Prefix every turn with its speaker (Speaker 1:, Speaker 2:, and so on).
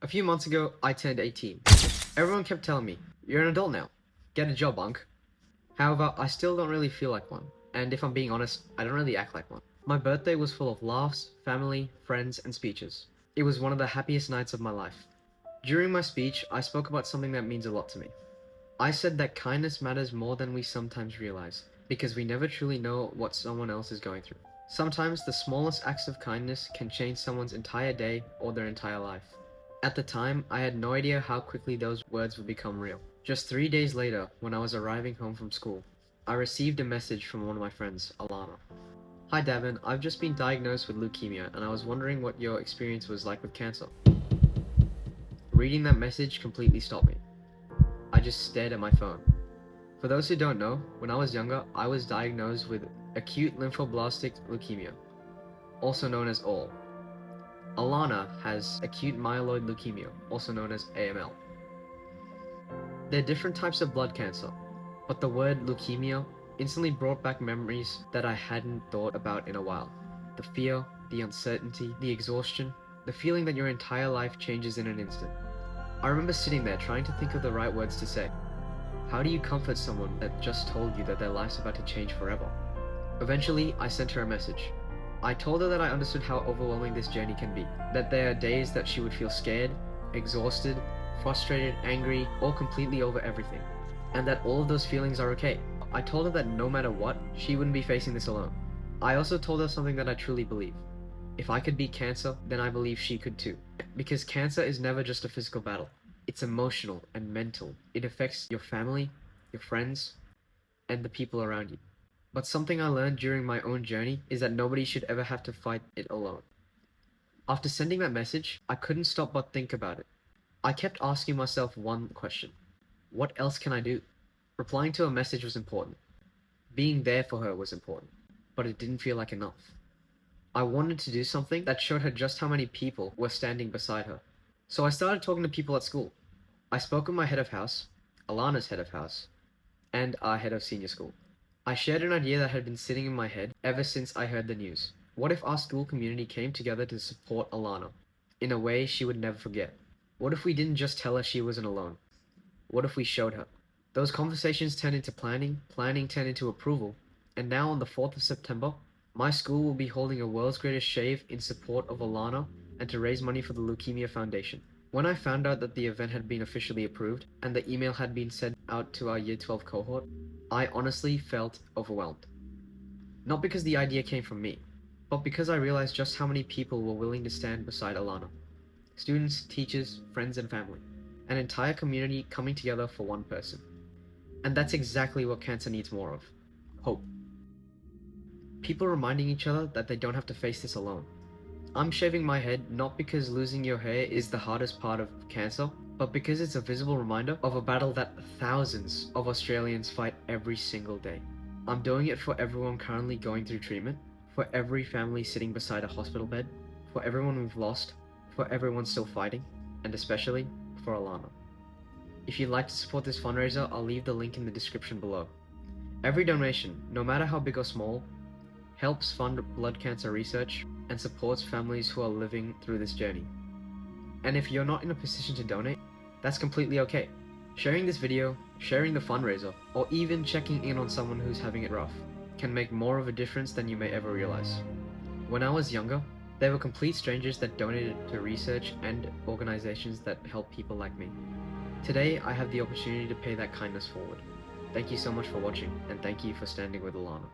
Speaker 1: A few months ago, I turned 18. Everyone kept telling me, "You're an adult now. Get a job, Unc." However, I still don't really feel like one, and if I'm being honest, I don't really act like one. My birthday was full of laughs, family, friends, and speeches. It was one of the happiest nights of my life. During my speech, I spoke about something that means a lot to me. I said that kindness matters more than we sometimes realize, because we never truly know what someone else is going through. Sometimes the smallest acts of kindness can change someone's entire day or their entire life. At the time, I had no idea how quickly those words would become real. Just 3 days later, when I was arriving home from school, I received a message from one of my friends, Alana. "Hi Davin, I've just been diagnosed with leukemia and I was wondering what your experience was like with cancer." Reading that message completely stopped me. I just stared at my phone. For those who don't know, when I was younger, I was diagnosed with acute lymphoblastic leukemia, also known as ALL. Alana has acute myeloid leukemia, also known as AML. They're different types of blood cancer, but the word leukemia instantly brought back memories that I hadn't thought about in a while. The fear, the uncertainty, the exhaustion, the feeling that your entire life changes in an instant. I remember sitting there trying to think of the right words to say. How do you comfort someone that just told you that their life's about to change forever? Eventually, I sent her a message. I told her that I understood how overwhelming this journey can be, that there are days that she would feel scared, exhausted, frustrated, angry, or completely over everything, and that all of those feelings are okay. I told her that no matter what, she wouldn't be facing this alone. I also told her something that I truly believe. If I could beat cancer, then I believe she could too. Because cancer is never just a physical battle. It's emotional and mental. It affects your family, your friends, and the people around you. But something I learned during my own journey is that nobody should ever have to fight it alone. After sending that message, I couldn't stop but think about it. I kept asking myself one question. What else can I do? Replying to a message was important. Being there for her was important. But it didn't feel like enough. I wanted to do something that showed her just how many people were standing beside her. So I started talking to people at school. I spoke with my head of house, Alana's head of house, and our head of senior school. I shared an idea that had been sitting in my head ever since I heard the news. What if our school community came together to support Alana in a way she would never forget? What if we didn't just tell her she wasn't alone? What if we showed her? Those conversations turned into planning, planning turned into approval, and now on the 4th of September, my school will be holding a world's greatest shave in support of Alana and to raise money for the Leukemia Foundation. When I found out that the event had been officially approved and the email had been sent out to our Year 12 cohort, I honestly felt overwhelmed. Not because the idea came from me, but because I realized just how many people were willing to stand beside Alana. Students, teachers, friends, and family. An entire community coming together for one person. And that's exactly what cancer needs more of. Hope. People reminding each other that they don't have to face this alone. I'm shaving my head not because losing your hair is the hardest part of cancer, but because it's a visible reminder of a battle that thousands of Australians fight every single day. I'm doing it for everyone currently going through treatment, for every family sitting beside a hospital bed, for everyone we've lost, for everyone still fighting, and especially for Alana. If you'd like to support this fundraiser, I'll leave the link in the description below. Every donation, no matter how big or small, helps fund blood cancer research and supports families who are living through this journey. And if you're not in a position to donate, that's completely okay. Sharing this video, sharing the fundraiser, or even checking in on someone who's having it rough can make more of a difference than you may ever realize. When I was younger, there were complete strangers that donated to research and organizations that help people like me. Today, I have the opportunity to pay that kindness forward. Thank you so much for watching, and thank you for standing with Alana.